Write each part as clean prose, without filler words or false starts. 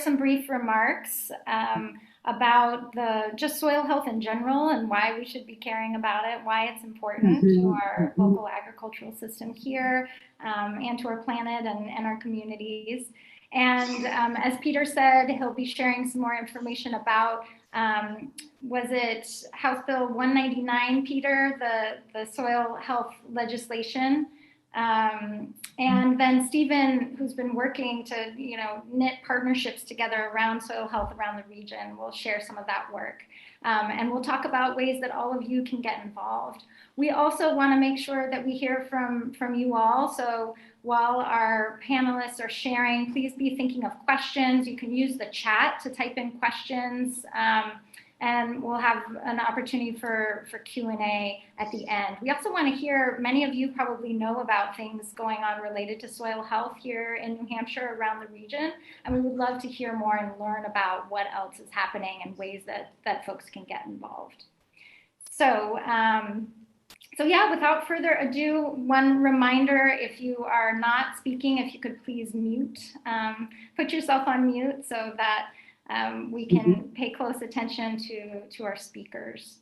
some brief remarks about just soil health in general and why we should be caring about it, why it's important to our local agricultural system here and to our planet and our communities. And as Peter said, he'll be sharing some more information about, was it House Bill 199, Peter, the soil health legislation? And then Steven, who's been working to, knit partnerships together around soil health around the region, will share some of that work. And we'll talk about ways that all of you can get involved. We also want to make sure that we hear from you all. So while our panelists are sharing, please be thinking of questions. You can use the chat to type in questions. And we'll have an opportunity for Q&A at the end. We also want to hear, many of you probably know about things going on related to soil health here in New Hampshire around the region, and we would love to hear more and learn about what else is happening and ways that folks can get involved. So yeah, without further ado, one reminder, if you are not speaking, if you could please mute, put yourself on mute so that we can pay close attention to our speakers.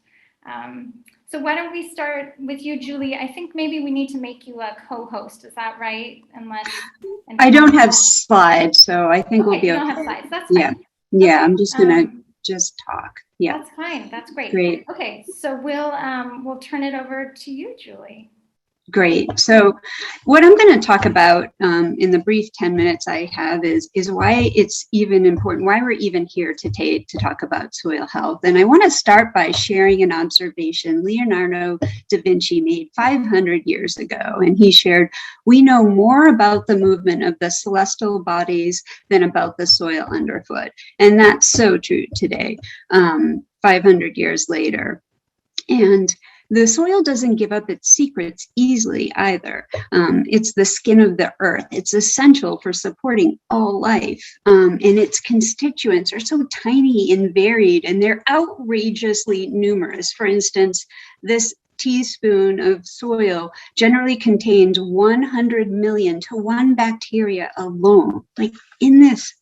So why don't we start with you, Julie? I think maybe we need to make you a co-host. Is that right? I don't have slides, so I think we'll be okay. You don't have slides. That's fine. Yeah. Okay. I'm just gonna just talk. Yeah. That's fine. That's great. Great. Okay, so we'll turn it over to you, Julie. Great. So what I'm going to talk about in the brief 10 minutes I have is why it's even important, why we're even here today to talk about soil health. And I want to start by sharing an observation Leonardo da Vinci made 500 years ago. And he shared, we know more about the movement of the celestial bodies than about the soil underfoot. And that's so true today, 500 years later. And the soil doesn't give up its secrets easily either. It's the skin of the earth. It's essential for supporting all life. And its constituents are so tiny and varied, and they're outrageously numerous. For instance, this teaspoon of soil generally contains 100 million to 1 bacteria alone, like in this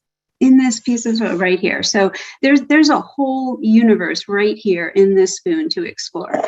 piece of soil right here. So there's a whole universe right here in this spoon to explore.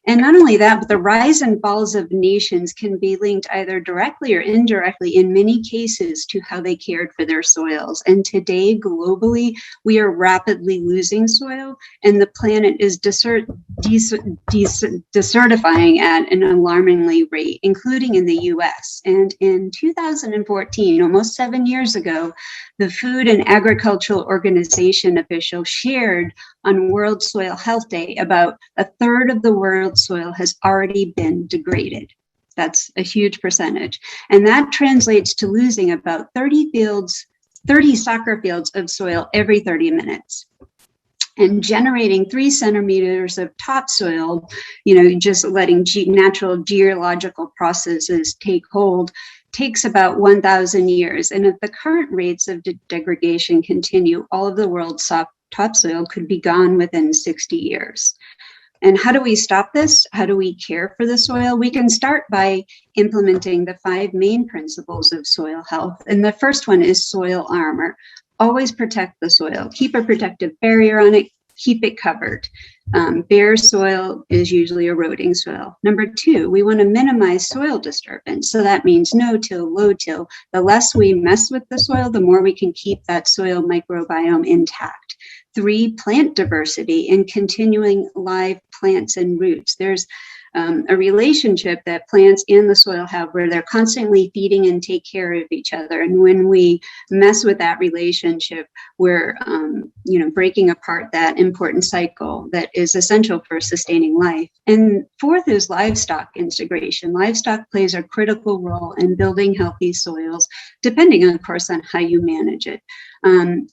And not only that, but the rise and falls of nations can be linked either directly or indirectly in many cases to how they cared for their soils. And today, globally, we are rapidly losing soil, and the planet is desertifying at an alarmingly rate, including in the US. And in 2014, almost 7 years ago, the Food and Agricultural Organization official shared on World Soil Health Day about a third of the world's soil has already been degraded. That's a huge percentage. And that translates to losing about 30 soccer fields of soil every 30 minutes. And generating 3 centimeters of topsoil, just letting natural geological processes take hold, takes about 1,000 years. And if the current rates of degradation continue, all of the world's topsoil could be gone within 60 years. And how do we stop this? How do we care for the soil? We can start by implementing the 5 main principles of soil health. And the first one is soil armor. Always protect the soil. Keep a protective barrier on it. Keep it covered. Bare soil is usually eroding soil. Number 2, we want to minimize soil disturbance. So that means no-till, low-till. The less we mess with the soil, the more we can keep that soil microbiome intact. 3, plant diversity and continuing live plants and roots. There's a relationship that plants and the soil have where they're constantly feeding and take care of each other. And when we mess with that relationship, we're breaking apart that important cycle that is essential for sustaining life. And 4th is livestock integration. Livestock plays a critical role in building healthy soils, depending, of course, on how you manage it. And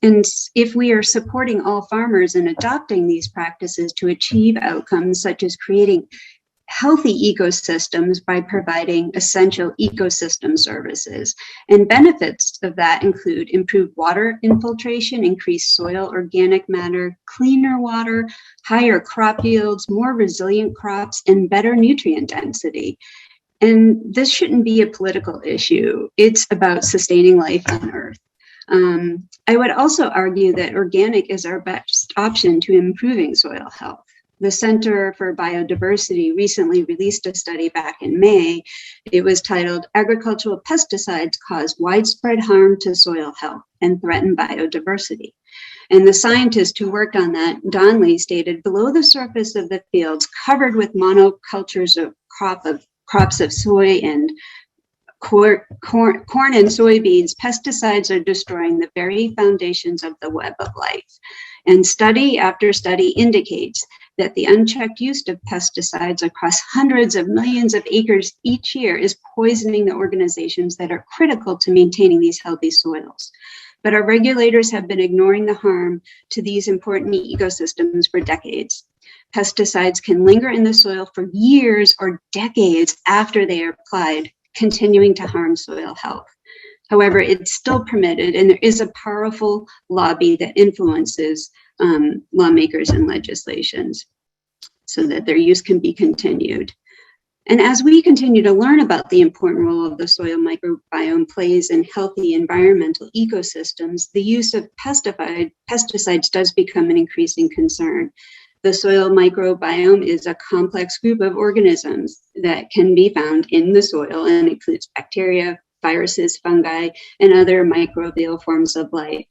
if we are supporting all farmers and adopting these practices to achieve outcomes such as creating healthy ecosystems by providing essential ecosystem services. And benefits of that include improved water infiltration, increased soil organic matter, cleaner water, higher crop yields, more resilient crops, and better nutrient density. And this shouldn't be a political issue. It's about sustaining life on Earth. I would also argue that organic is our best option to improving soil health. The Center for Biodiversity recently released a study back in May. It was titled, "Agricultural Pesticides Cause Widespread Harm to Soil Health and Threaten Biodiversity." And the scientist who worked on that, Donnelly, stated, below the surface of the fields covered with monocultures of crops of soy and corn and soybeans, pesticides are destroying the very foundations of the web of life. And study after study indicates that the unchecked use of pesticides across hundreds of millions of acres each year is poisoning the organizations that are critical to maintaining these healthy soils. But our regulators have been ignoring the harm to these important ecosystems for decades. Pesticides can linger in the soil for years or decades after they are applied, continuing to harm soil health. However, it's still permitted, and there is a powerful lobby that influences lawmakers and legislations so that their use can be continued. And as we continue to learn about the important role of the soil microbiome plays in healthy environmental ecosystems, the use of pesticides does become an increasing concern. The soil microbiome is a complex group of organisms that can be found in the soil and includes bacteria, viruses, fungi, and other microbial forms of life.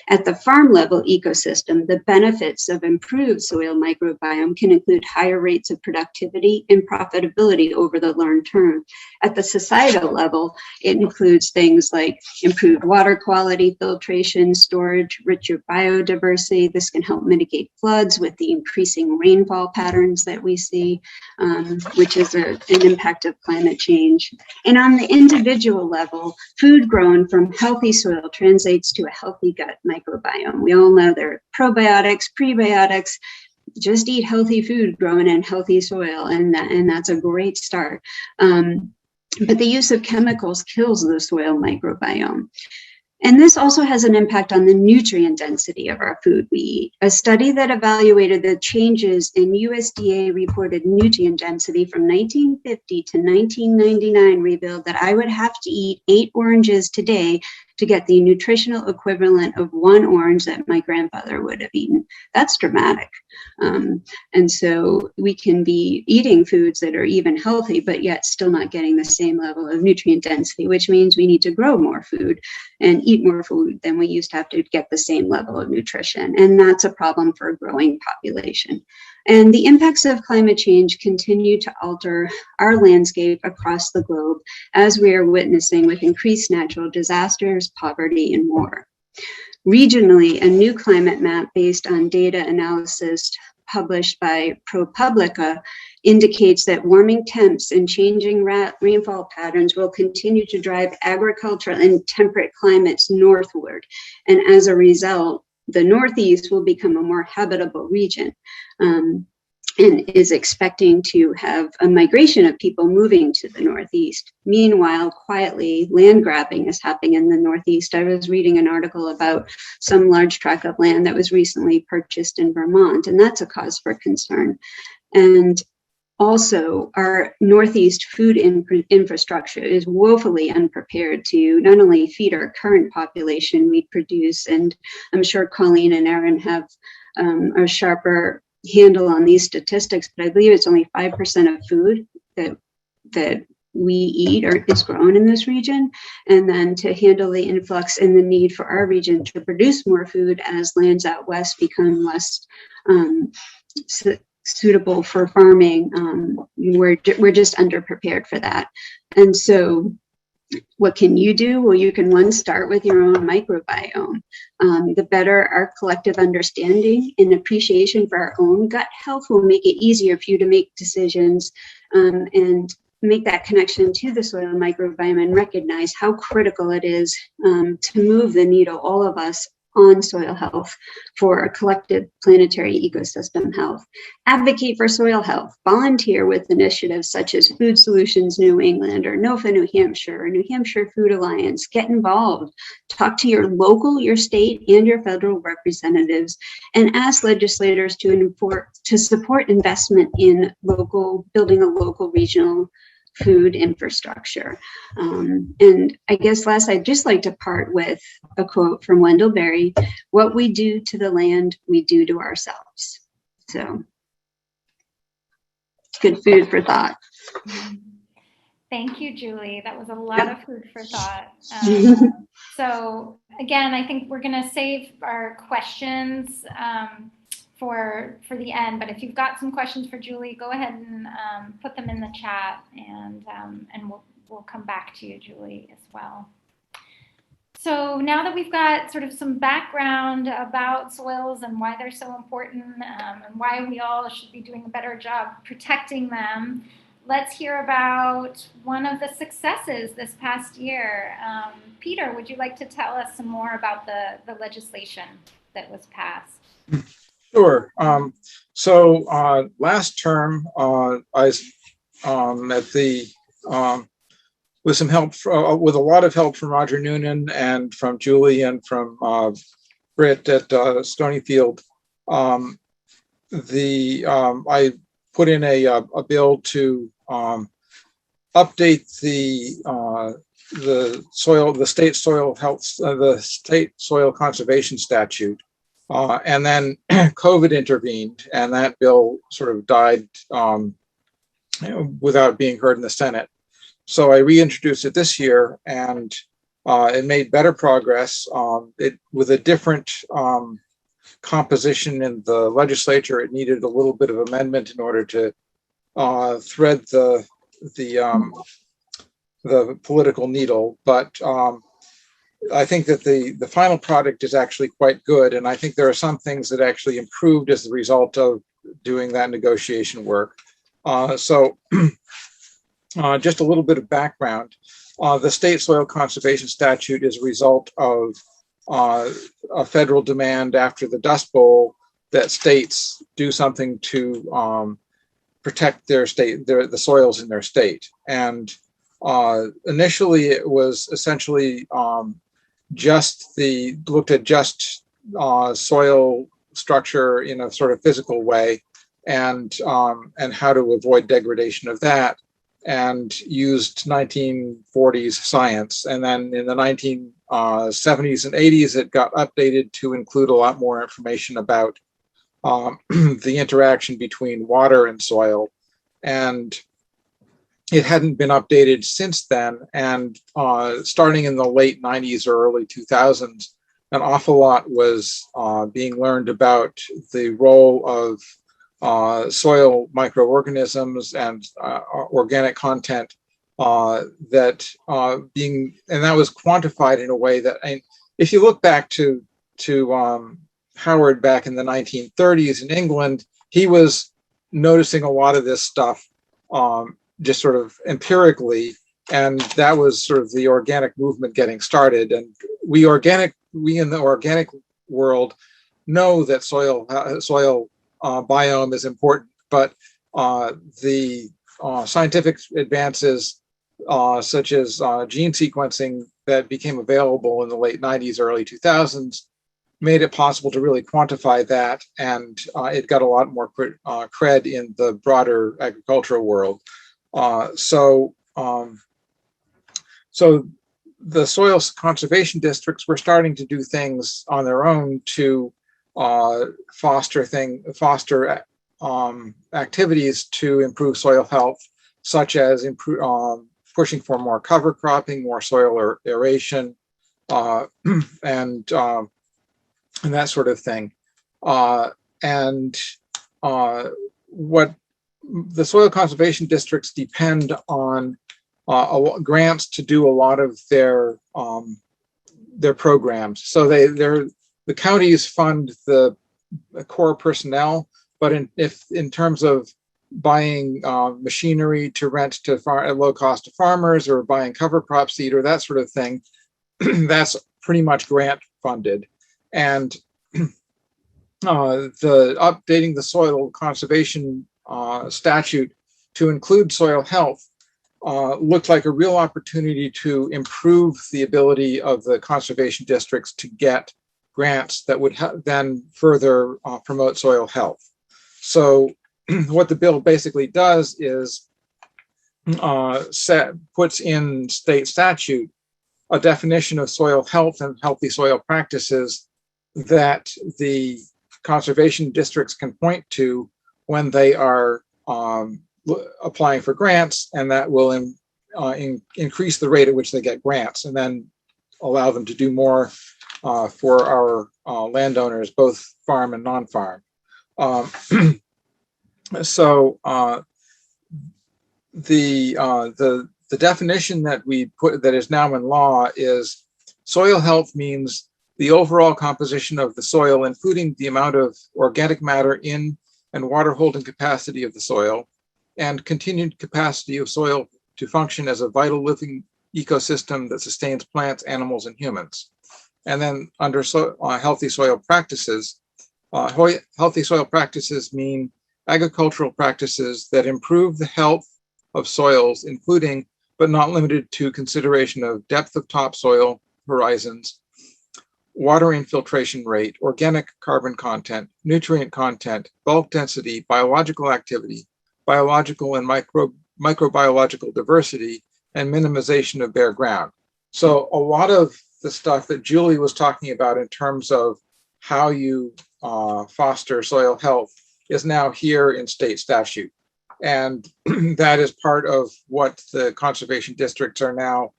At the farm level ecosystem, the benefits of improved soil microbiome can include higher rates of productivity and profitability over the long term. At the societal level, it includes things like improved water quality, filtration, storage, richer biodiversity. This can help mitigate floods with the increasing rainfall patterns that we see, which is an impact of climate change. And on the individual level, food grown from healthy soil translates to a healthy gut microbiome. We all know there are probiotics, prebiotics. Just eat healthy food grown in healthy soil, and that's a great start. But the use of chemicals kills the soil microbiome. And this also has an impact on the nutrient density of our food we eat. A study that evaluated the changes in USDA reported nutrient density from 1950 to 1999 revealed that I would have to eat 8 oranges today to get the nutritional equivalent of 1 orange that my grandfather would have eaten. That's dramatic. And so we can be eating foods that are even healthy, but yet still not getting the same level of nutrient density, which means we need to grow more food and eat more food than we used to have to get the same level of nutrition. And that's a problem for a growing population. And the impacts of climate change continue to alter our landscape across the globe, as we are witnessing with increased natural disasters, poverty, and war. Regionally, a new climate map based on data analysis published by ProPublica indicates that warming temps and changing rainfall patterns will continue to drive agricultural and temperate climates northward. And as a result, the Northeast will become a more habitable region, and is expecting to have a migration of people moving to the Northeast. Meanwhile, quietly, land grabbing is happening in the Northeast. I was reading an article about some large tract of land that was recently purchased in Vermont, and that's a cause for concern. And also, our Northeast food infrastructure is woefully unprepared to not only feed our current population we produce, and I'm sure Colleen and Aaron have a sharper handle on these statistics, but I believe it's only 5% of food that we eat or is grown in this region. And then to handle the influx and the need for our region to produce more food as lands out west become less suitable for farming, we're just underprepared for that. And so what can you do? Well, you can start with your own microbiome. The better our collective understanding and appreciation for our own gut health will make it easier for you to make decisions and make that connection to the soil microbiome and recognize how critical it is to move the needle, all of us, on soil health for a collective planetary ecosystem health. Advocate for soil health. Volunteer with initiatives such as Food Solutions New England or NOFA New Hampshire or New Hampshire Food Alliance. Get involved. Talk to your local, your state, and your federal representatives, and ask legislators to support investment in building a local regional food infrastructure. And I guess last, I'd just like to part with a quote from Wendell Berry: "What we do to the land, we do to ourselves." So good food for thought. Thank you, Julie. That was a lot of food for thought. So again, I think we're going to save our questions for the end. But if you've got some questions for Julie, go ahead and put them in the chat, and we'll come back to you, Julie, as well. So now that we've got sort of some background about soils and why they're so important, and why we all should be doing a better job protecting them, let's hear about one of the successes this past year. Peter, would you like to tell us some more about the legislation that was passed? Sure. So last term, I was at the with some help, with a lot of help from Roger Noonan and from Julie and from Britt at Stonyfield. I put in a bill to update the state soil health, the state soil conservation statute, and then COVID intervened, and that bill sort of died without being heard in the Senate. So I reintroduced it this year, and it made better progress. With a different composition in the legislature, it needed a little bit of amendment in order to thread the political needle. But I think that the final product is actually quite good, and I think there are some things that actually improved as a result of doing that negotiation work. Just a little bit of background. The state soil conservation statute is a result of a federal demand after the Dust Bowl that states do something to protect their state, the soils in their state. And initially it was essentially looked at just soil structure in a sort of physical way, and how to avoid degradation of that, and used 1940s science. And then in the 1970s and 80s, it got updated to include a lot more information about the interaction between water and soil. And it hadn't been updated since then. And starting in the late 90s or early 2000s, an awful lot was being learned about the role of soil microorganisms and organic content that was quantified in a way that, if you look back to Howard back in the 1930s in England, he was noticing a lot of this stuff just sort of empirically, and that was sort of the organic movement getting started. And we in the organic world know that soil biome is important, but the scientific advances such as gene sequencing that became available in the late 90s, early 2000s made it possible to really quantify that, and it got a lot more cred in the broader agricultural world. So the soil conservation districts were starting to do things on their own to foster activities to improve soil health, such as pushing for more cover cropping, more soil aeration, and that sort of thing. What the soil conservation districts depend on grants to do a lot of their programs. So the counties fund the core personnel, but in terms of buying machinery to rent to at low cost to farmers, or buying cover crop seed or that sort of thing, that's pretty much grant funded. And updating the soil conservation statute to include soil health looked like a real opportunity to improve the ability of the conservation districts to get grants that would then further promote soil health. So what the bill basically does is puts in state statute a definition of soil health and healthy soil practices that the conservation districts can point to when they are applying for grants, and that will increase the rate at which they get grants, and then allow them to do more for our landowners, both farm and non-farm. So the definition that we put, that is now in law, is soil health means the overall composition of the soil, including the amount of organic matter in and water holding capacity of the soil, and continued capacity of soil to function as a vital living ecosystem that sustains plants, animals, and humans. And then under healthy soil practices, healthy soil practices mean agricultural practices that improve the health of soils, including but not limited to consideration of depth of topsoil horizons, water infiltration rate, organic carbon content, nutrient content, bulk density, biological activity, biological and microbiological diversity, and minimization of bare ground. So a lot of the stuff that Julie was talking about in terms of how you foster soil health is now here in state statute. And that is part of what the conservation districts are now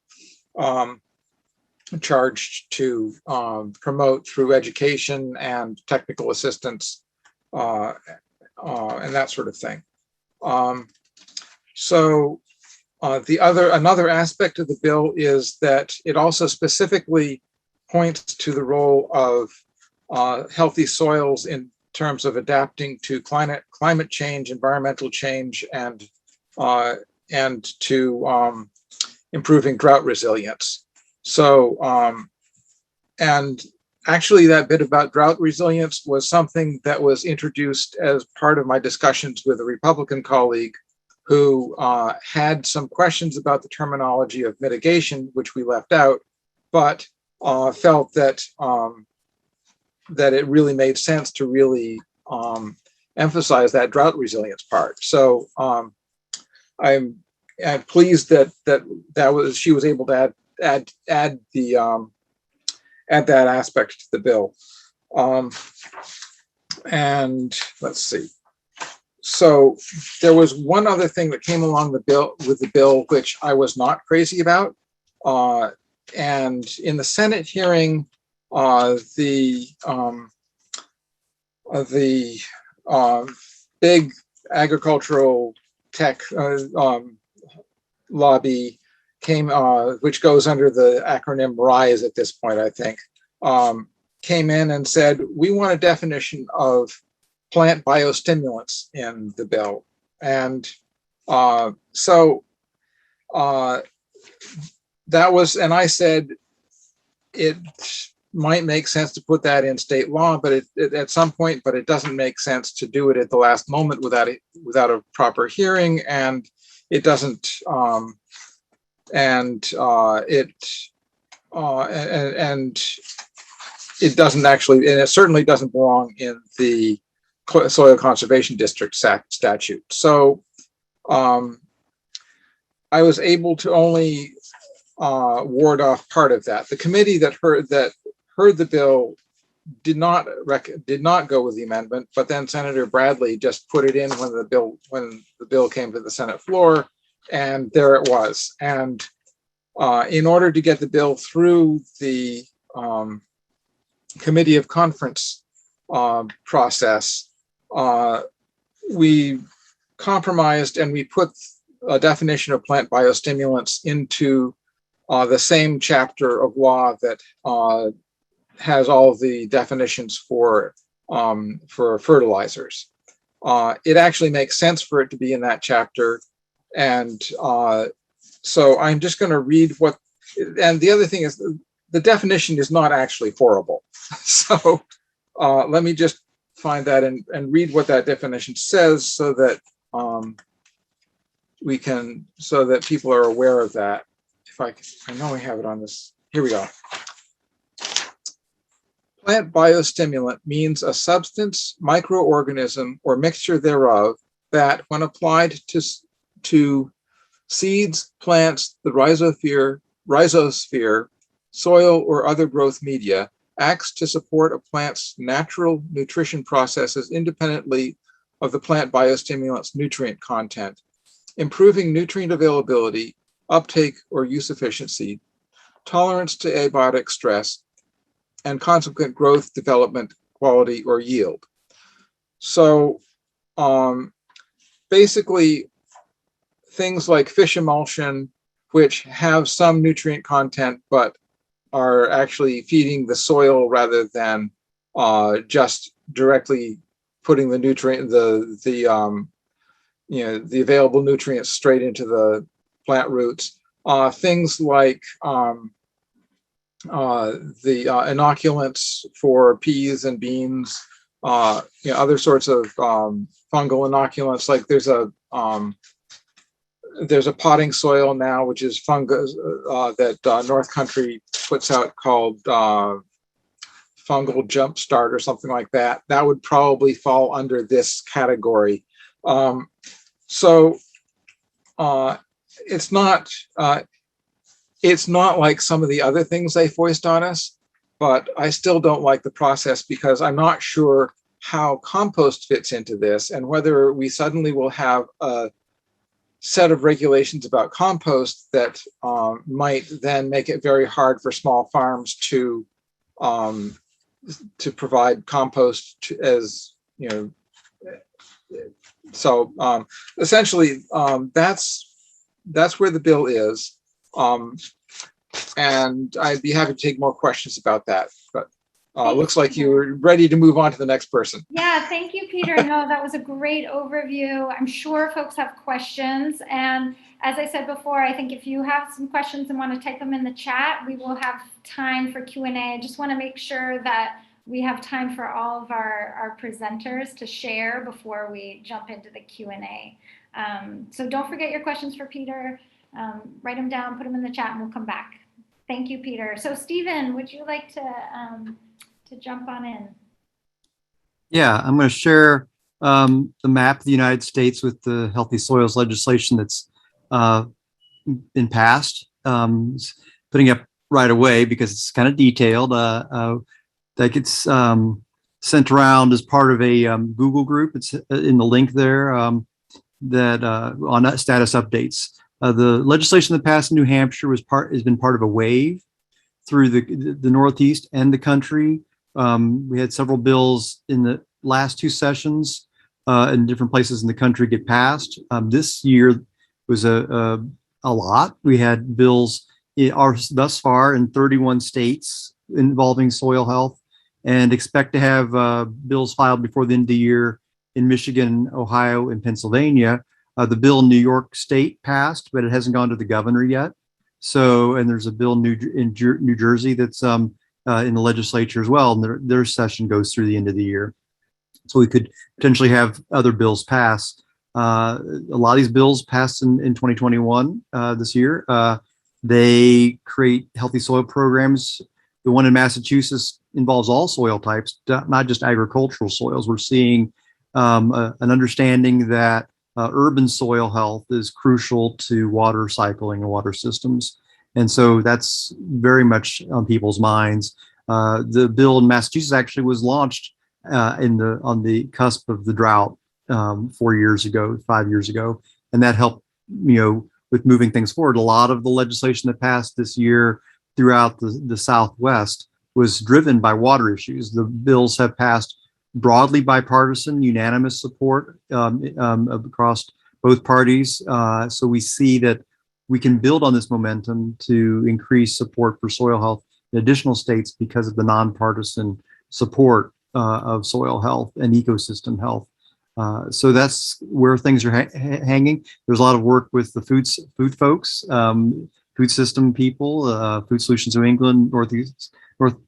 charged to promote through education and technical assistance and that sort of thing. Another aspect of the bill is that it also specifically points to the role of healthy soils in terms of adapting to climate change, environmental change, and to improving drought resilience. So, and actually that bit about drought resilience was something that was introduced as part of my discussions with a Republican colleague who had some questions about the terminology of mitigation, which we left out, but felt that that it really made sense to really emphasize that drought resilience part. So I'm pleased that she was able to add that aspect to the bill. And let's see. So there was one other thing that came along with the bill, which I was not crazy about. And in the Senate hearing, the big agricultural tech lobby which goes under the acronym RISE at this point, I think, came in and said, we want a definition of plant biostimulants in the bill. And so that was, and I said, it might make sense to put that in state law, but it at some point, but it doesn't make sense to do it at the last moment without a proper hearing, and it doesn't, and it doesn't actually, and it certainly doesn't belong in the Soil Conservation District statute. So I was able to only ward off part of that. The committee that heard the bill did not go with the amendment, but then Senator Bradley just put it in when the bill came to the Senate floor, and there it was. And in order to get the bill through the committee of conference process, we compromised and we put a definition of plant biostimulants into the same chapter of law that has all of the definitions for fertilizers. It actually makes sense for it to be in that chapter. And so I'm just going to read what, and the other thing is the definition is not actually horrible. So let me just find that and read what that definition says so that so that people are aware of that. If I know we have it on this, here we go. Plant biostimulant means a substance, microorganism, or mixture thereof that, when applied to Seeds, plants, the rhizosphere, soil, or other growth media acts to support a plant's natural nutrition processes independently of the plant biostimulants nutrient content, improving nutrient availability, uptake or use efficiency, tolerance to abiotic stress, and consequent growth, development, quality, or yield. So basically, things like fish emulsion, which have some nutrient content, but are actually feeding the soil rather than just directly putting the nutrient, the available nutrients straight into the plant roots. Things like the inoculants for peas and beans, other sorts of fungal inoculants. Like there's a potting soil now, which is fungus that North Country puts out called fungal jumpstart or something like that. That would probably fall under this category. So it's not like some of the other things they foist on us, but I still don't like the process because I'm not sure how compost fits into this and whether we suddenly will have a set of regulations about compost that might then make it very hard for small farms to provide compost as, so essentially that's where the bill is. And I'd be happy to take more questions about that, but looks like you're ready to move on to the next person. Yeah, thank you, Peter. No, that was a great overview. I'm sure folks have questions. And as I said before, I think if you have some questions and want to type them in the chat, we will have time for Q&A. I just want to make sure that we have time for all of our presenters to share before we jump into the Q&A. So don't forget your questions for Peter. Write them down, put them in the chat, and we'll come back. Thank you, Peter. So Steven, would you like to jump on in? Yeah, I'm going to share the map of the United States with the Healthy Soils legislation that's been passed. Putting up right away because it's kind of detailed. That gets sent around as part of a Google group. It's in the link there that on status updates. The legislation that passed in New Hampshire has been part of a wave through the Northeast and the country. We had several bills in the last two sessions in different places in the country get passed. This year was a lot. We had bills thus far in 31 states involving soil health, and expect to have bills filed before the end of the year in Michigan, Ohio, and Pennsylvania. The bill in New York State passed, but it hasn't gone to the governor yet. So, and there's a bill in New Jersey that's in the legislature as well, and their session goes through the end of the year. So we could potentially have other bills pass. A lot of these bills passed in 2021 this year. They create healthy soil programs. The one in Massachusetts involves all soil types, not just agricultural soils. We're seeing an understanding that urban soil health is crucial to water cycling and water systems. And so that's very much on people's minds. The bill in Massachusetts actually was launched on the cusp of the drought 5 years ago. And that helped, with moving things forward. A lot of the legislation that passed this year throughout the Southwest was driven by water issues. The bills have passed broadly bipartisan, unanimous support across both parties. So we see that we can build on this momentum to increase support for soil health in additional states because of the nonpartisan support of soil health and ecosystem health. So that's where things are hanging. There's a lot of work with the food folks, food system people, Food Solutions of England,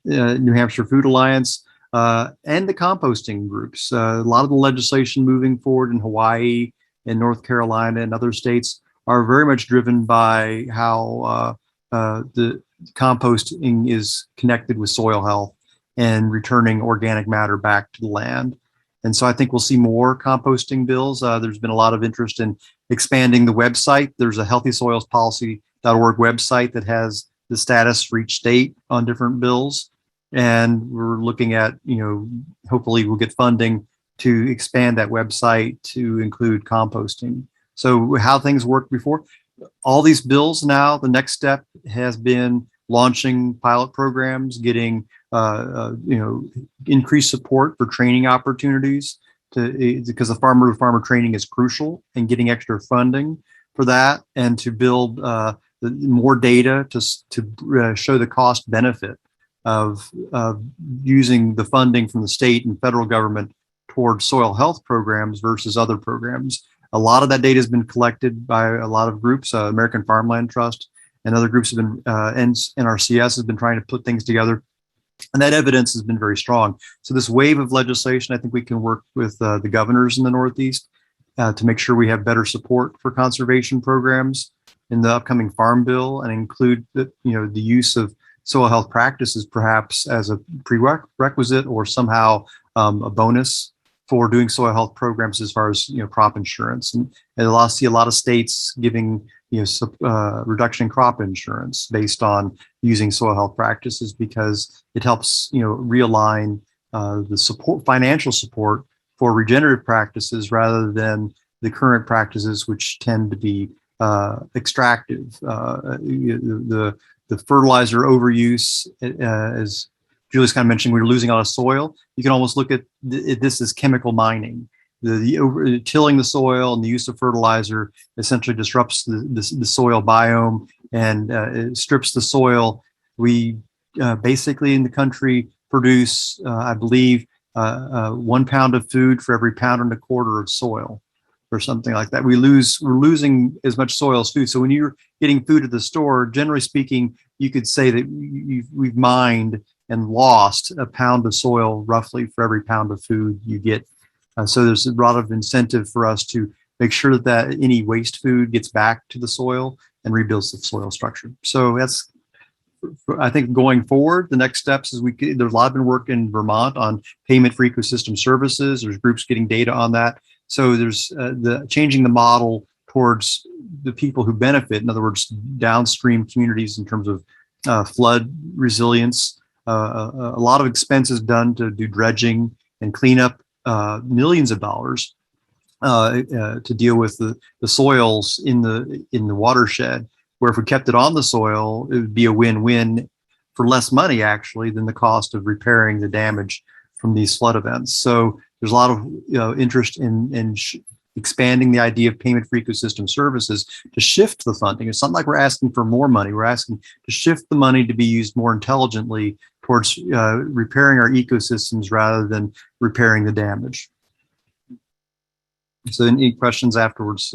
New Hampshire Food Alliance, and the composting groups. A lot of the legislation moving forward in Hawaii and North Carolina and other states are very much driven by how the composting is connected with soil health and returning organic matter back to the land. And so I think we'll see more composting bills. There's been a lot of interest in expanding the website. There's a healthysoilspolicy.org website that has the status for each state on different bills. And we're looking at, hopefully we'll get funding to expand that website to include composting. So how things worked before, all these bills now, the next step has been launching pilot programs, getting increased support for training opportunities because the farmer to farmer training is crucial, and getting extra funding for that, and to build more data to show the cost benefit of using the funding from the state and federal government towards soil health programs versus other programs. A lot of that data has been collected by a lot of groups. American Farmland Trust and other groups have been, NRCS has been trying to put things together. And that evidence has been very strong. So this wave of legislation, I think we can work with the governors in the Northeast to make sure we have better support for conservation programs in the upcoming Farm Bill, and include the use of soil health practices perhaps as a prerequisite or somehow a bonus for doing soil health programs as far as crop insurance. And I see a lot of states giving reduction in crop insurance based on using soil health practices, because it helps realign the financial support for regenerative practices rather than the current practices, which tend to be extractive. The fertilizer overuse, as Julie's kind of mentioned, we're losing a lot of soil. You can almost look at this as chemical mining. The tilling the soil and the use of fertilizer essentially disrupts the soil biome, and it strips the soil. We basically in the country produce, I believe, 1 pound of food for every pound and a quarter of soil, or something like that. We're losing as much soil as food. So when you're getting food at the store, generally speaking, you could say that we've mined and lost a pound of soil roughly for every pound of food you get. So there's a lot of incentive for us to make sure that any waste food gets back to the soil and rebuilds the soil structure. So that's, I think, going forward, the next steps is there's a lot of work in Vermont on payment for ecosystem services. There's groups getting data on that. So there's the changing the model towards the people who benefit. In other words, downstream communities in terms of flood resilience. A lot of expenses done to do dredging and cleanup, millions of dollars to deal with the soils in the watershed. Where if we kept it on the soil, it would be a win-win for less money actually than the cost of repairing the damage from these flood events. So there's a lot of interest in expanding the idea of payment for ecosystem services to shift the funding. It's not like we're asking for more money. We're asking to shift the money to be used more intelligently towards repairing our ecosystems rather than repairing the damage. So any questions afterwards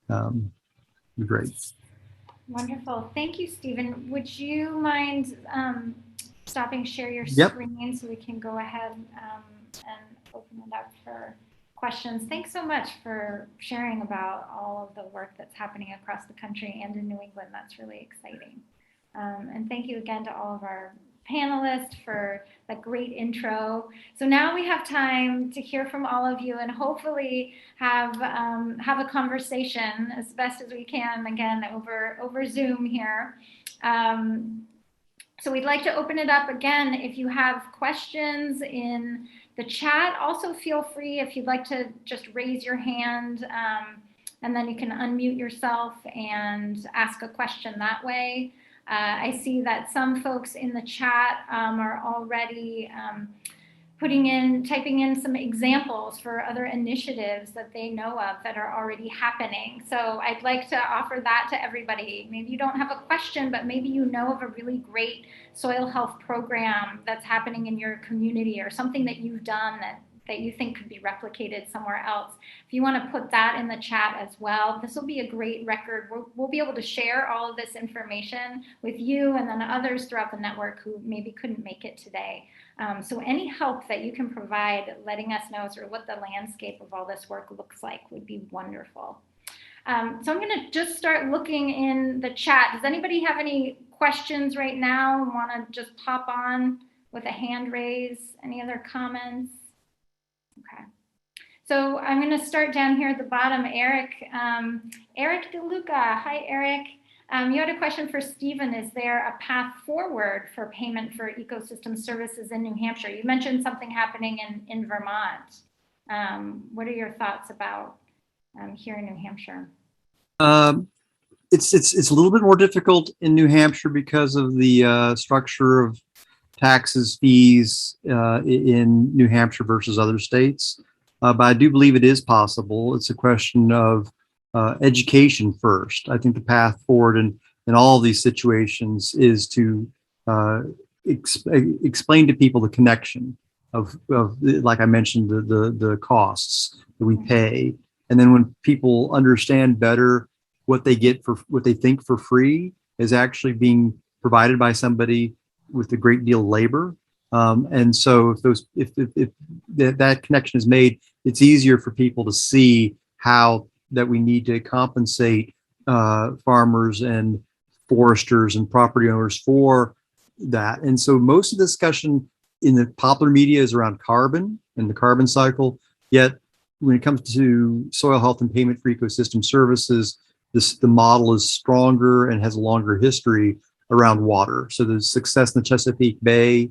would be great. Wonderful. Thank you, Steven. Would you mind stopping share your Yep. screen so we can go ahead and open it up for questions? Thanks so much for sharing about all of the work that's happening across the country and in New England. That's really exciting. And thank you again to all of our panelists for that great intro. So now we have time to hear from all of you and hopefully have a conversation as best as we can, again, over Zoom here. So we'd like to open it up again. If you have questions in the chat, also feel free if you'd like to just raise your hand and then you can unmute yourself and ask a question that way. I see that some folks in the chat are already typing in some examples for other initiatives that they know of that are already happening. So I'd like to offer that to everybody. Maybe you don't have a question, but maybe you know of a really great soil health program that's happening in your community, or something that you've done that you think could be replicated somewhere else. If you want to put that in the chat as well, this will be a great record. We'll be able to share all of this information with you and then others throughout the network who maybe couldn't make it today. So any help that you can provide letting us know sort of what the landscape of all this work looks like would be wonderful. So I'm going to just start looking in the chat. Does anybody have any questions right now and want to just pop on with a hand raise? Any other comments? Okay. So I'm going to start down here at the bottom. Eric DeLuca. Hi, Eric. You had a question for Steven. Is there a path forward for payment for ecosystem services in New Hampshire? You mentioned something happening in Vermont. What are your thoughts about here in New Hampshire? It's a little bit more difficult in New Hampshire because of the structure of taxes, fees in New Hampshire versus other states. But I do believe it is possible. It's a question of education first. I think the path forward in all of these situations is to explain to people the connection of like I mentioned, the costs that we pay. And then when people understand better what they get for what they think for free is actually being provided by somebody with a great deal of labor. And so if that connection is made, it's easier for people to see how that we need to compensate farmers and foresters and property owners for that. And so most of the discussion in the popular media is around carbon and the carbon cycle. Yet when it comes to soil health and payment for ecosystem services, the model is stronger and has a longer history around water. So the success in the Chesapeake Bay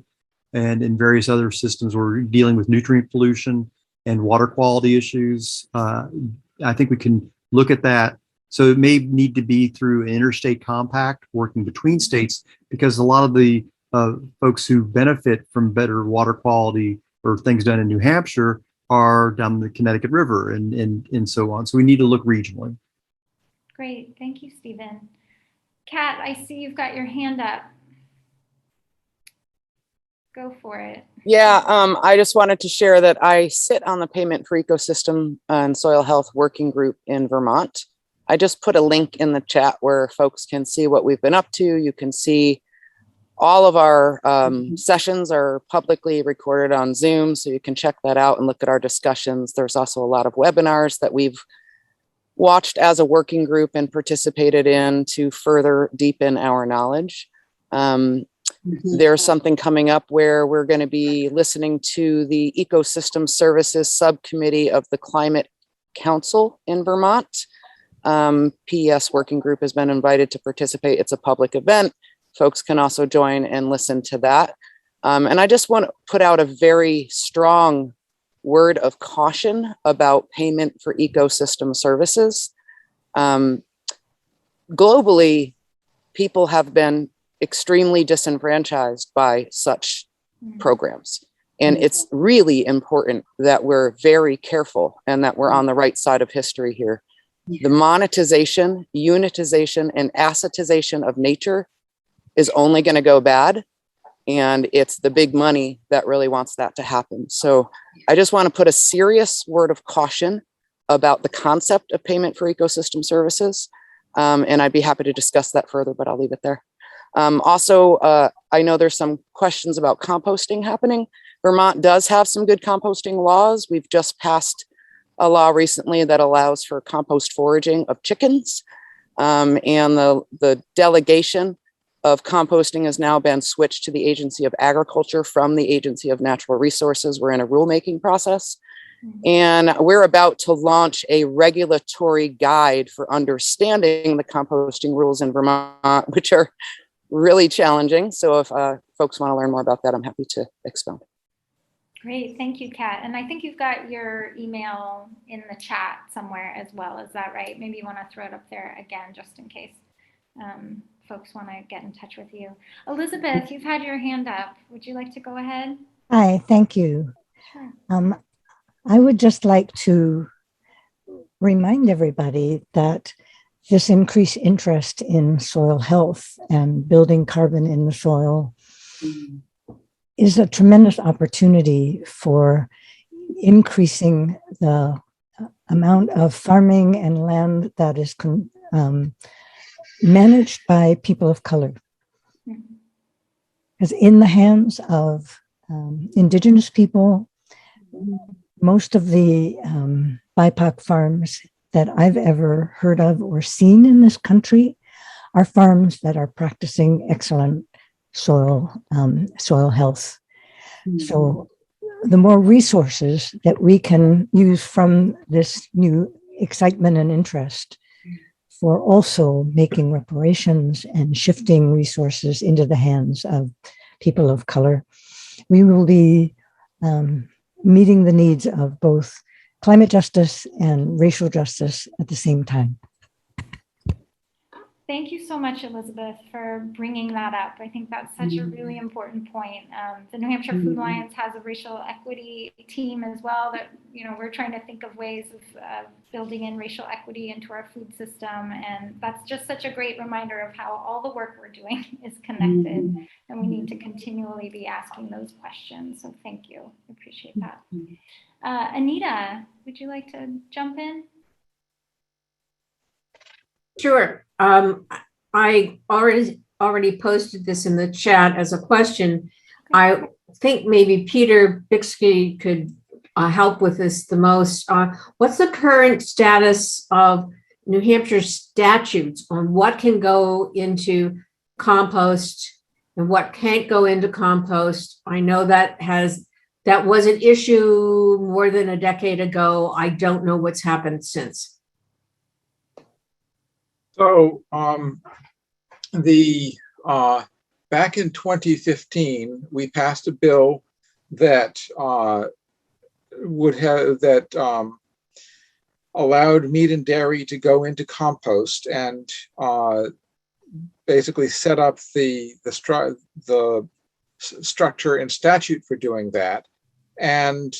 and in various other systems where we're dealing with nutrient pollution and water quality issues. I think we can look at that. So it may need to be through an interstate compact working between states, because a lot of the folks who benefit from better water quality or things done in New Hampshire are down the Connecticut River and so on. So we need to look regionally. Great. Thank you, Stephen. Kat, I see you've got your hand up. Go for it. Yeah, I just wanted to share that I sit on the Payment for Ecosystem and Soil Health Working Group in Vermont. I just put a link in the chat where folks can see what we've been up to. You can see all of our sessions are publicly recorded on Zoom, so you can check that out and look at our discussions. There's also a lot of webinars that we've watched as a working group and participated in to further deepen our knowledge. There's something coming up where we're going to be listening to the Ecosystem Services Subcommittee of the Climate Council in Vermont. PES working group has been invited to participate. It's a public event. Folks can also join and listen to that. And I just want to put out a very strong word of caution about payment for ecosystem services. Globally, people have been extremely disenfranchised by such programs. And it's really important that we're very careful and that we're on the right side of history here. The monetization, unitization, and assetization of nature is only going to go bad. And it's the big money that really wants that to happen. So I just want to put a serious word of caution about the concept of payment for ecosystem services. And I'd be happy to discuss that further, but I'll leave it there. Also, I know there's some questions about composting happening. Vermont does have some good composting laws. We've just passed a law recently that allows for compost foraging of chickens. And the delegation of composting has now been switched to the Agency of Agriculture from the Agency of Natural Resources. We're in a rulemaking process. And we're about to launch a regulatory guide for understanding the composting rules in Vermont, which are really challenging. So if folks want to learn more about that, I'm happy to expound. Great, thank you, Kat. And I think you've got your email in the chat somewhere as well. Is that right? Maybe you want to throw it up there again, just in case folks want to get in touch with you. Elizabeth, you've had your hand up. Would you like to go ahead? Hi, thank you. Sure. I would just like to remind everybody that this increased interest in soil health and building carbon in the soil is a tremendous opportunity for increasing the amount of farming and land that is managed by people of color. Because in the hands of Indigenous people, most of the BIPOC farms that I've ever heard of or seen in this country are farms that are practicing excellent soil health. So the more resources that we can use from this new excitement and interest for also making reparations and shifting resources into the hands of people of color, we will be meeting the needs of both climate justice and racial justice at the same time. Thank you so much, Elizabeth, for bringing that up. I think that's such a really important point. The New Hampshire Food Alliance has a racial equity team as well that, you know, we're trying to think of ways of building in racial equity into our food system. And that's just such a great reminder of how all the work we're doing is connected. And we need to continually be asking those questions. So thank you. I appreciate that. Anita, would you like to jump in? Sure. I already posted this in the chat as a question. I think maybe Peter Bixby could help with this the most. What's the current status of New Hampshire statutes on what can go into compost and what can't go into compost? I know that was an issue more than a decade ago. I don't know what's happened since. So back in 2015, we passed a bill that allowed meat and dairy to go into compost and basically set up the structure and statute for doing that. And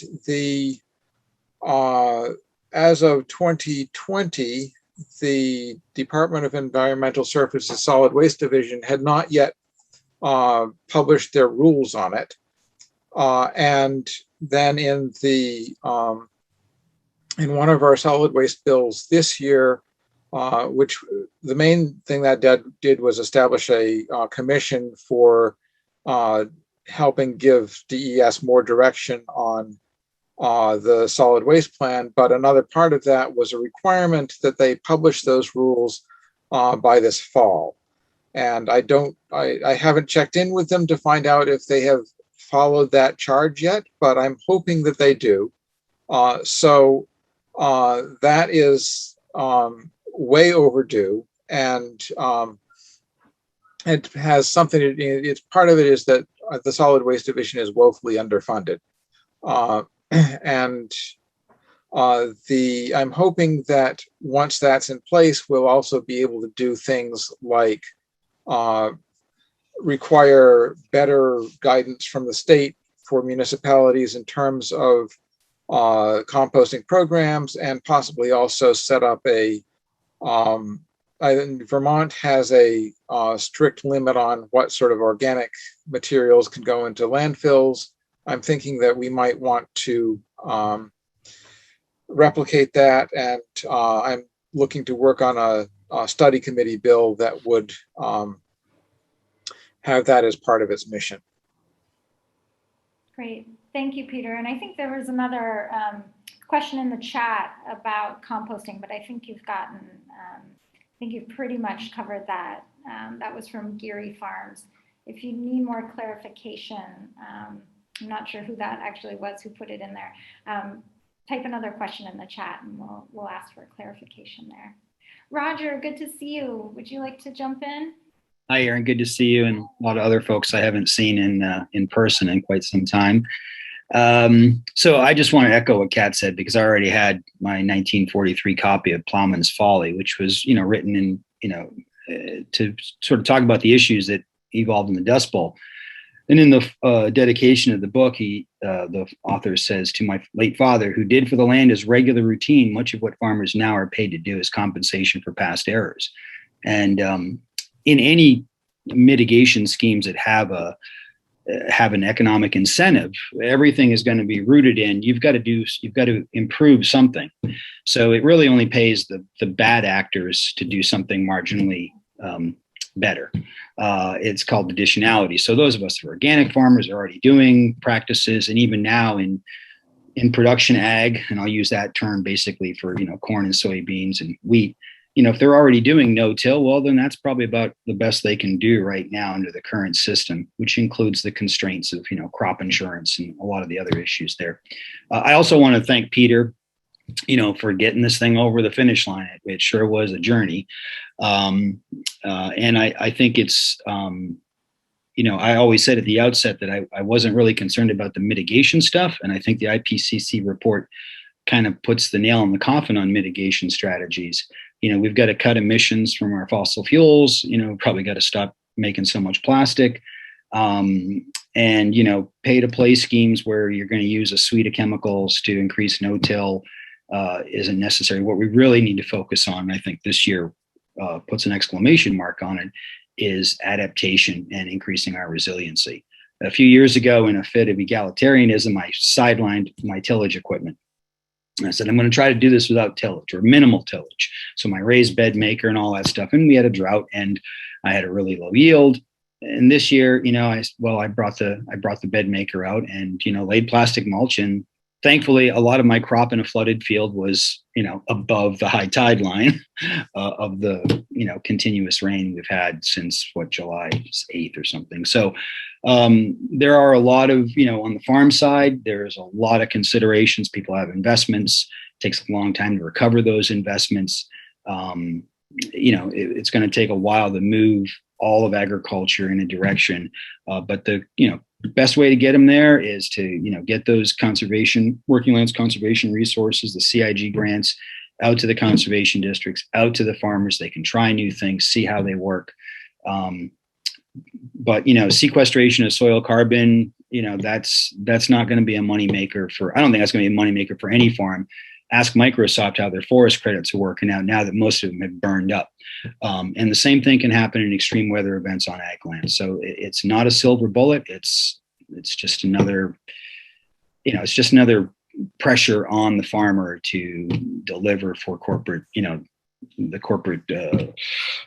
as of 2020, the Department of Environmental Services Solid Waste Division had not yet published their rules on it. And then in one of our solid waste bills this year, which the main thing that did was establish a commission for helping give DES more direction on the solid waste plan, but another part of that was a requirement that they publish those rules by this fall. And I haven't checked in with them to find out if they have followed that charge yet, but I'm hoping that they do. So that is way overdue, and it has something. It's part of it is that the solid waste division is woefully underfunded. And I'm hoping that once that's in place, we'll also be able to do things like require better guidance from the state for municipalities in terms of composting programs, and possibly also set up Vermont has a strict limit on what sort of organic materials can go into landfills. I'm thinking that we might want to replicate that, and I'm looking to work on a study committee bill that would have that as part of its mission. Great, thank you, Peter. And I think there was another question in the chat about composting, but I think you've pretty much covered that. That was from Geary Farms. If you need more clarification, I'm not sure who that actually was who put it in there. Type another question in the chat and we'll ask for clarification there. Roger, good to see you. Would you like to jump in? Hi, Erin. Good to see you, and a lot of other folks I haven't seen in person in quite some time. So I just want to echo what Kat said, because I already had my 1943 copy of Plowman's Folly, which was, written in, to sort of talk about the issues that evolved in the Dust Bowl. And in the dedication of the book, the author says, "To my late father, who did for the land as regular routine much of what farmers now are paid to do as compensation for past errors." And in any mitigation schemes that have an economic incentive, everything is going to be rooted in you've got to improve something. So it really only pays the bad actors to do something marginally better. It's called additionality. So those of us who are organic farmers are already doing practices, and even now in production ag, and I'll use that term basically for corn and soybeans and wheat, if they're already doing no-till, well, then that's probably about the best they can do right now under the current system, which includes the constraints of, crop insurance and a lot of the other issues there. I also want to thank Peter, for getting this thing over the finish line. It sure was a journey. And I think it's, I always said at the outset that I wasn't really concerned about the mitigation stuff. And I think the IPCC report kind of puts the nail in the coffin on mitigation strategies. We've got to cut emissions from our fossil fuels, probably got to stop making so much plastic. And, pay to play schemes where you're going to use a suite of chemicals to increase no-till isn't necessary. What we really need to focus on, I think this year puts an exclamation mark on it, is adaptation and increasing our resiliency. A few years ago, in a fit of egalitarianism, I sidelined my tillage equipment. I said, I'm going to try to do this without tillage or minimal tillage. So my raised bed maker and all that stuff. And we had a drought and I had a really low yield. And this year, I brought the bed maker out and, laid plastic mulch. And thankfully, a lot of my crop in a flooded field was, above the high tide line of the, continuous rain we've had since July 8th or something. So there are a lot of, on the farm side, there's a lot of considerations. People have investments. It takes a long time to recover those investments. It's going to take a while to move all of agriculture in a direction. But the, best way to get them there is to, get those working lands conservation resources, the CIG grants, out to the conservation districts, out to the farmers. They can try new things, see how they work. But sequestration of soil carbon, that's not going to be a moneymaker I don't think that's going to be a moneymaker for any farm. Ask Microsoft how their forest credits are working out now that most of them have burned up. And the same thing can happen in extreme weather events on ag land. So it's not a silver bullet. It's just another, pressure on the farmer to deliver for corporate, the corporate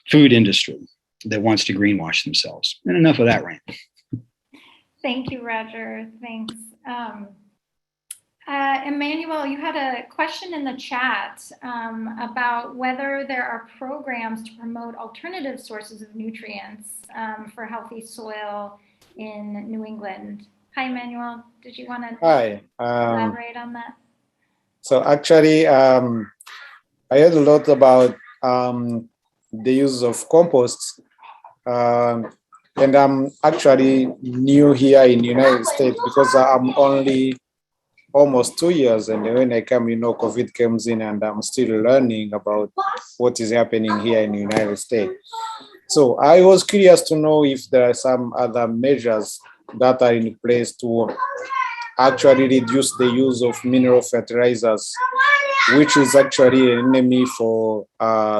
food industry that wants to greenwash themselves. And enough of that rant. Thank you, Roger. Thanks. Emmanuel, you had a question in the chat about whether there are programs to promote alternative sources of nutrients for healthy soil in New England. Hi, Emmanuel. Did you want to elaborate on that? So actually, I heard a lot about the use of compost. And I'm actually new here in the United States because I'm only almost 2 years, and when I come, COVID comes in, and I'm still learning about what is happening here in the United States. So I was curious to know if there are some other measures that are in place to actually reduce the use of mineral fertilizers, which is actually an enemy for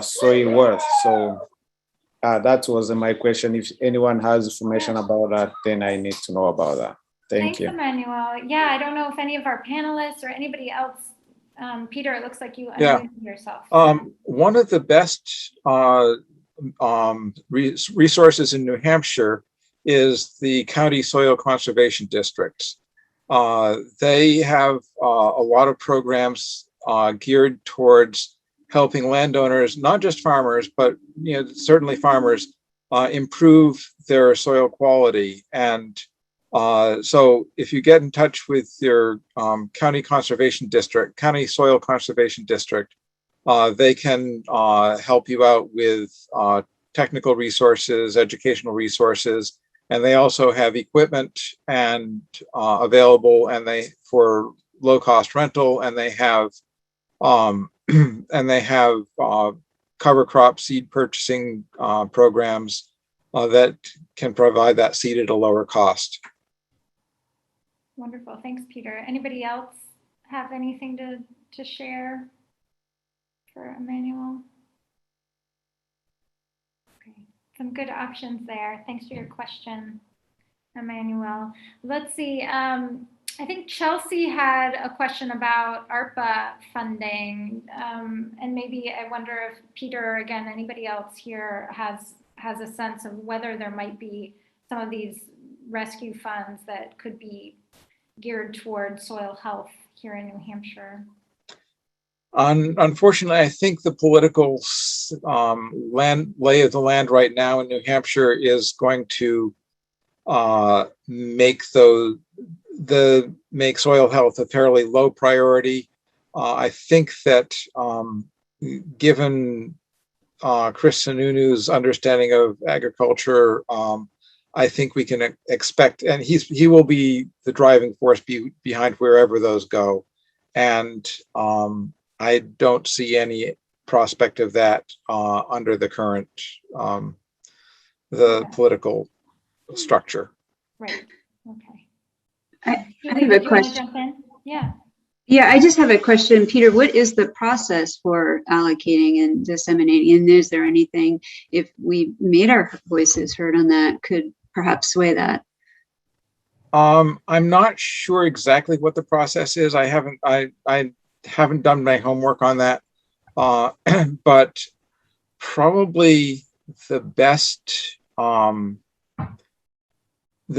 soil worth. So that was my question. If anyone has information about that, then I need to know about that. Thank you. Thanks, Emmanuel. Yeah, I don't know if any of our panelists or anybody else, Peter, it looks like you unmuted yourself. One of the best resources in New Hampshire is the county soil conservation districts. They have a lot of programs geared towards helping landowners, not just farmers, but certainly farmers, improve their soil quality. And so if you get in touch with your county soil conservation district, they can help you out with technical resources, educational resources, and they also have equipment and available, and for low cost rental, and they have cover crop seed purchasing programs that can provide that seed at a lower cost. Wonderful. Thanks, Peter. Anybody else have anything to share for Emmanuel? Okay, some good options there. Thanks for your question, Emmanuel. Let's see. I think Chelsea had a question about ARPA funding, and maybe I wonder if Peter, or again, anybody else here has a sense of whether there might be some of these rescue funds that could be geared toward soil health here in New Hampshire. Unfortunately, I think the political lay of the land right now in New Hampshire is going to make soil health a fairly low priority. I think that given Chris Sununu's understanding of agriculture, I think we can expect, and he will be the driving force behind wherever those go. And I don't see any prospect of that under the current the political structure. Right. Okay. I Julie, have did a you want to question. jump in? Yeah. Yeah, I just have a question, Peter. What is the process for allocating and disseminating? And is there anything, if we made our voices heard on that, could perhaps sway that? I'm not sure exactly what the process is. I haven't done my homework on that, but probably the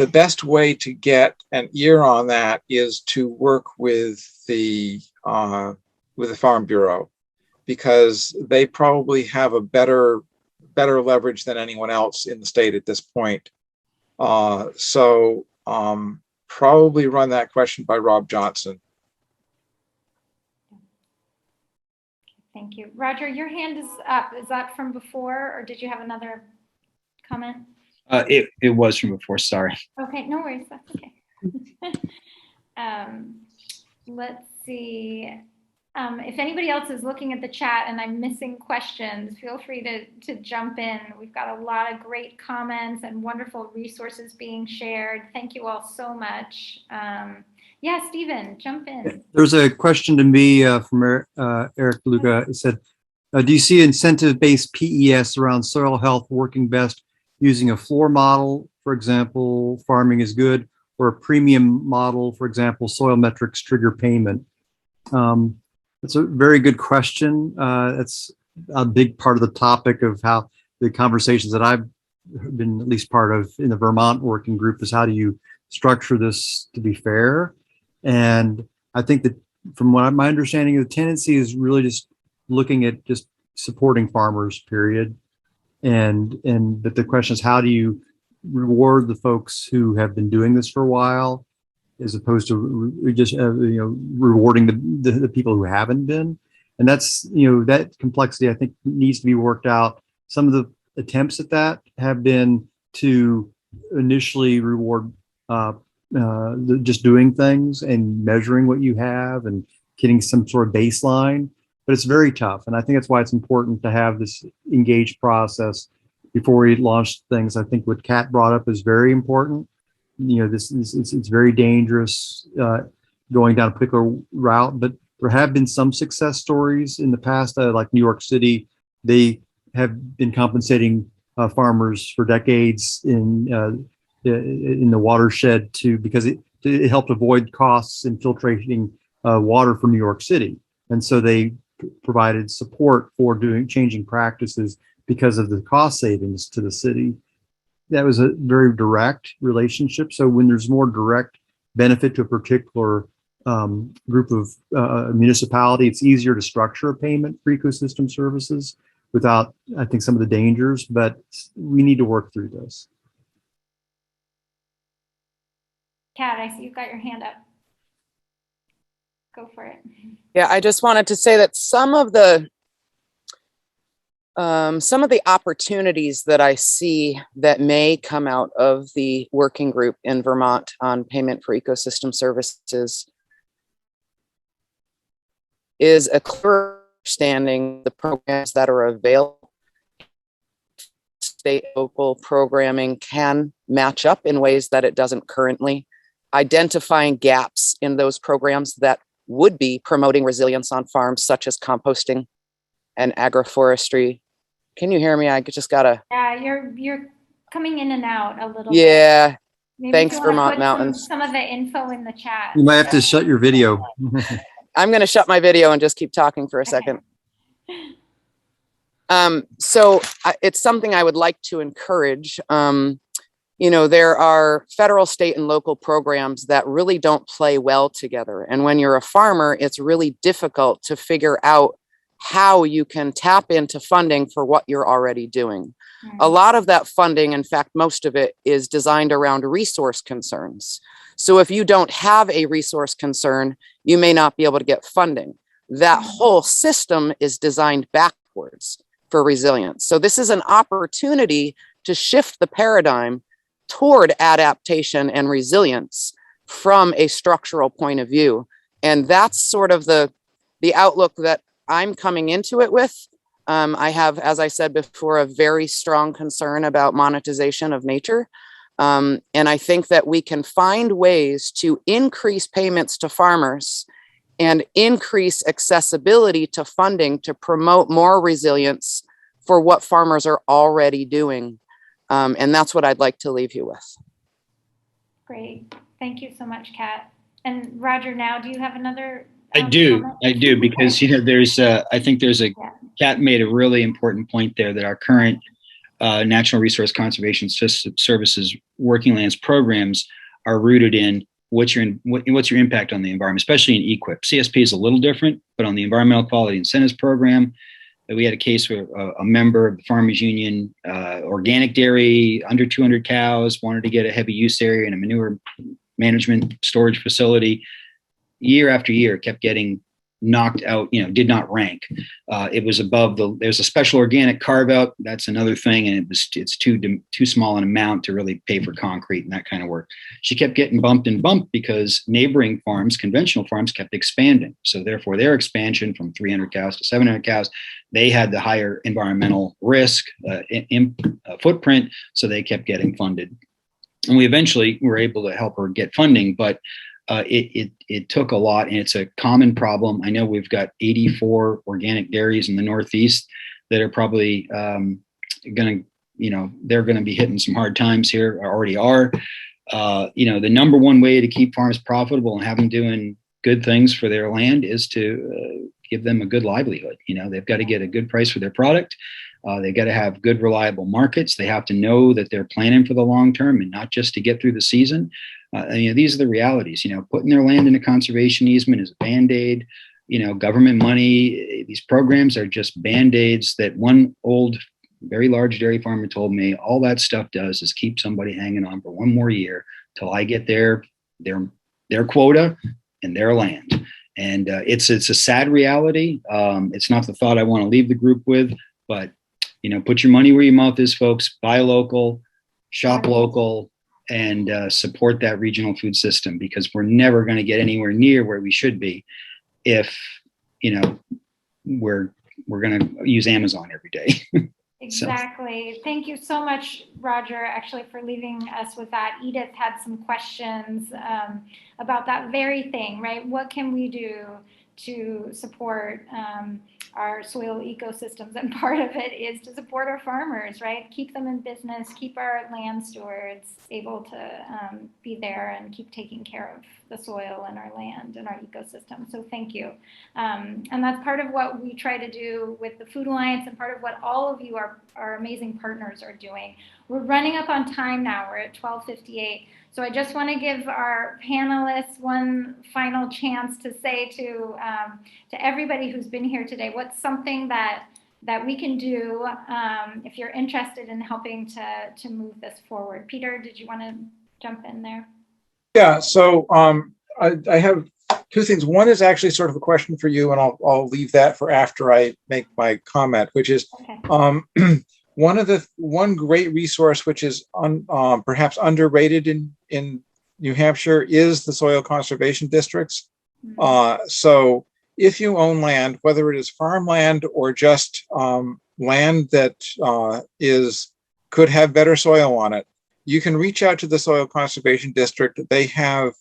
best way to get an ear on that is to work with the Farm Bureau, because they probably have a better leverage than anyone else in the state at this point. So probably run that question by Rob Johnson. Thank you. Roger, your hand is up. Is that from before, or did you have another comment? It was from before, sorry. Okay, no worries, that's okay. Let's see. If anybody else is looking at the chat and I'm missing questions, feel free to jump in. We've got a lot of great comments and wonderful resources being shared. Thank you all so much. Yeah, Steven, jump in. There's a question to me from Eric Luca. It said, do you see incentive-based PES around soil health working best using a floor model, for example, farming is good, or a premium model, for example, soil metrics trigger payment? That's a very good question. That's a big part of the topic of how the conversations that I've been at least part of in the Vermont working group is how do you structure this to be fair? And I think that from what my understanding of the tendency is really just looking at just supporting farmers, period. And but the question is, how do you reward the folks who have been doing this for a while, as opposed to just rewarding the people who haven't been? And that's that complexity I think needs to be worked out. Some of the attempts at that have been to initially reward just doing things and measuring what you have and getting some sort of baseline, but it's very tough. And I think that's why it's important to have this engaged process before we launch things. I think what Kat brought up is very important. It's very dangerous going down a particular route, but there have been some success stories in the past, like New York City. They have been compensating farmers for decades in the watershed because it helped avoid costs in filtrating water for New York City. And so they provided support for changing practices because of the cost savings to the city. That was a very direct relationship. So when there's more direct benefit to a particular group of municipality, it's easier to structure a payment for ecosystem services without, I think, some of the dangers, but we need to work through this. Kat, I see you've got your hand up. Go for it. Yeah, I just wanted to say that some of the opportunities that I see that may come out of the working group in Vermont on payment for ecosystem services is a clear understanding the programs that are available. State, local programming can match up in ways that it doesn't currently. Identifying gaps in those programs that would be promoting resilience on farms, such as composting and agroforestry. Can you hear me? I just gotta. Yeah, you're coming in and out a little. Yeah. Maybe Thanks, Vermont Mountains. Some of the info in the chat. You might have to shut your video. I'm going to shut my video and just keep talking for a second. So it's something I would like to encourage. There are federal, state, and local programs that really don't play well together. And when you're a farmer, it's really difficult to figure out how you can tap into funding for what you're already doing. A lot of that funding, in fact, most of it is designed around resource concerns. So if you don't have a resource concern, you may not be able to get funding. That whole system is designed backwards for resilience. So this is an opportunity to shift the paradigm toward adaptation and resilience from a structural point of view. And that's sort of the outlook that I'm coming into it with. I have, as I said before, a very strong concern about monetization of nature. And I think that we can find ways to increase payments to farmers and increase accessibility to funding to promote more resilience for what farmers are already doing. And that's what I'd like to leave you with. Great. Thank you so much, Kat. And Roger, now, do you have another? I do, because, there's, I think there's Kat made a really important point there that our current National Resource Conservation Services Working Lands programs are rooted in what's your impact on the environment, especially in EQIP. CSP is a little different, but on the Environmental Quality Incentives Program, we had a case where a member of the Farmers Union, organic dairy, under 200 cows, wanted to get a heavy use area and a manure management storage facility. Year after year, kept getting knocked out, did not rank. It was above there's a special organic carve out. That's another thing. And it's too small an amount to really pay for concrete and that kind of work. She kept getting bumped because neighboring farms, conventional farms, kept expanding. So therefore their expansion from 300 cows to 700 cows, they had the higher environmental risk footprint. So they kept getting funded. And we eventually were able to help her get funding, but it took a lot, and it's a common problem. I know we've got 84 organic dairies in the Northeast that are probably they're going to be hitting some hard times here, or already are. The number one way to keep farms profitable and have them doing good things for their land is to give them a good livelihood. They've got to get a good price for their product. They've got to have good, reliable markets. They have to know that they're planning for the long term and not just to get through the season. These are the realities. Putting their land in a conservation easement is a Band-Aid. Government money, these programs are just Band-Aids that one old, very large dairy farmer told me, all that stuff does is keep somebody hanging on for one more year till I get their quota and their land. And it's a sad reality. It's not the thought I want to leave the group with, but put your money where your mouth is, folks. Buy local, shop local, and support that regional food system, because we're never going to get anywhere near where we should be if we're going to use Amazon every day. Exactly. So. Thank you so much, Roger, actually, for leaving us with that. Edith had some questions about that very thing, right? What can we do to support our soil ecosystems? And part of it is to support our farmers, right? Keep them in business, keep our land stewards able to be there and keep taking care of the soil and our land and our ecosystem. So thank you. And that's part of what we try to do with the Food Alliance, and part of what all of you, our amazing partners, are doing. We're running up on time now. We're at 12:58. So I just want to give our panelists one final chance to say to everybody who's been here today, what's something that we can do if you're interested in helping to move this forward. Peter, did you want to jump in there? Yeah, so I have two things. One is actually sort of a question for you, and I'll leave that for after I make my comment, which is, okay. One great resource, which is perhaps underrated in New Hampshire, is the soil conservation districts. Mm-hmm. So if you own land, whether it is farmland or just land that could have better soil on it, you can reach out to the soil conservation district. They have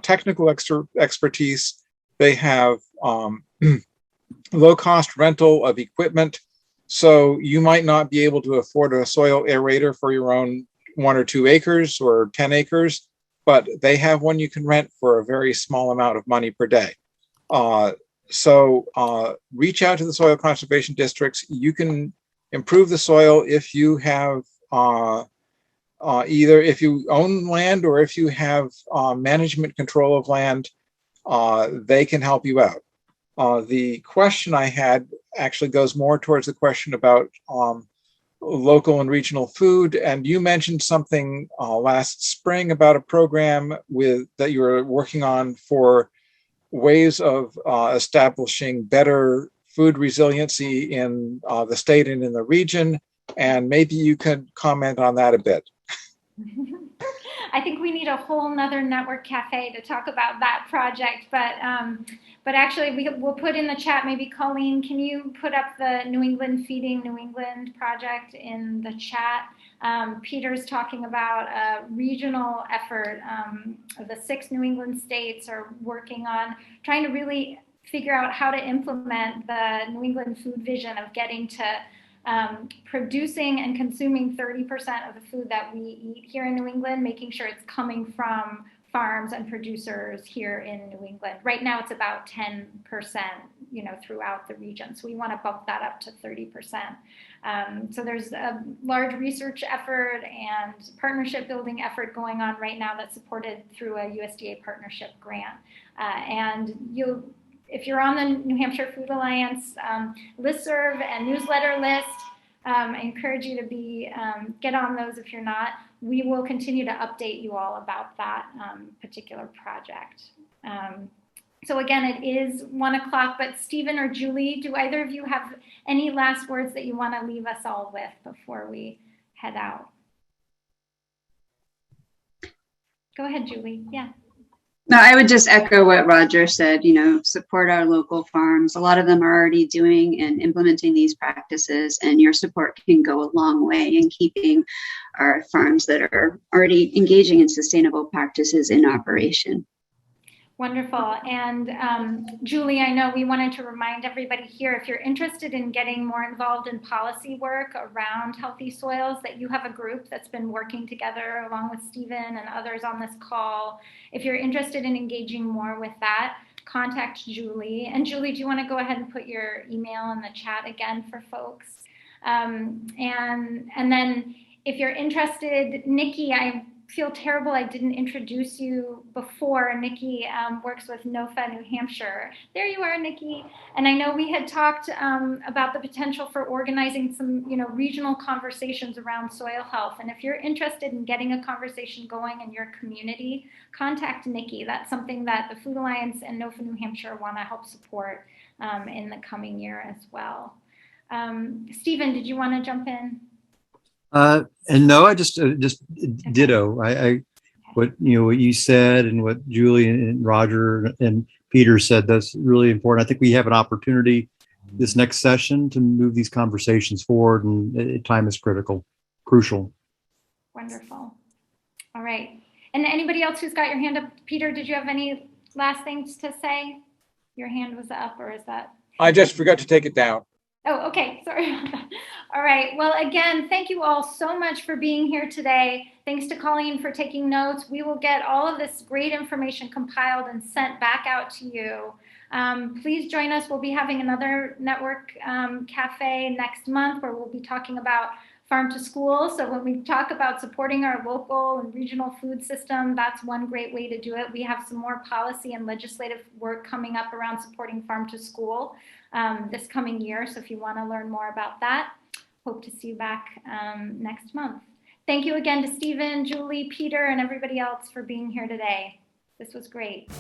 technical expertise. They have low-cost rental of equipment. So you might not be able to afford a soil aerator for your own 1 or 2 acres or 10 acres, but they have one you can rent for a very small amount of money per day. So reach out to the soil conservation districts. You can improve the soil if you have either if you own land or if you have management control of land. They can help you out. The question I had actually goes more towards the question about local and regional food. And you mentioned something last spring about a program that you were working on for ways of establishing better food resiliency in the state and in the region. And maybe you could comment on that a bit. I think we need a whole nother network cafe to talk about that project, but actually we'll put in the chat, maybe Colleen, can you put up the New England Feeding New England project in the chat? Peter's talking about a regional effort. The 6 New England states are working on trying to really figure out how to implement the New England food vision of getting to producing and consuming 30% of the food that we eat here in New England, making sure it's coming from farms and producers here in New England. Right now it's about 10%, throughout the region. So we want to bump that up to 30%. So there's a large research effort and partnership building effort going on right now that's supported through a USDA partnership grant. If you're on the New Hampshire Food Alliance listserv and newsletter list, I encourage you to get on those if you're not. We will continue to update you all about that particular project. So again, it is 1 o'clock, but Steven or Julie, do either of you have any last words that you want to leave us all with before we head out? Go ahead, Julie. Yeah. No, I would just echo what Roger said, support our local farms. A lot of them are already doing and implementing these practices, and your support can go a long way in keeping our farms that are already engaging in sustainable practices in operation. Wonderful. And Julie, I know we wanted to remind everybody here, if you're interested in getting more involved in policy work around healthy soils, that you have a group that's been working together along with Steven and others on this call. If you're interested in engaging more with that, contact Julie. And Julie, do you want to go ahead and put your email in the chat again for folks? And then if you're interested, Nikki, I feel terrible I didn't introduce you before. Nikki works with NOFA New Hampshire. There you are, Nikki. And I know we had talked about the potential for organizing some regional conversations around soil health. And if you're interested in getting a conversation going in your community, contact Nikki. That's something that the Food Alliance and NOFA New Hampshire want to help support in the coming year as well. Steven, did you want to jump in? And no, I just ditto. What you said and what Julie and Roger and Peter said, that's really important. I think we have an opportunity this next session to move these conversations forward, and time is crucial. Wonderful. All right. And anybody else who's got your hand up? Peter, did you have any last things to say? Your hand was up, or is that? I just forgot to take it down. Oh, okay. Sorry about that. All right. Well, again, thank you all so much for being here today. Thanks to Colleen for taking notes. We will get all of this great information compiled and sent back out to you. Please join us. We'll be having another network cafe next month where we'll be talking about farm to school. So when we talk about supporting our local and regional food system, that's one great way to do it. We have some more policy and legislative work coming up around supporting farm to school this coming year. So if you want to learn more about that, hope to see you back next month. Thank you again to Steven, Julie, Peter, and everybody else for being here today. This was great.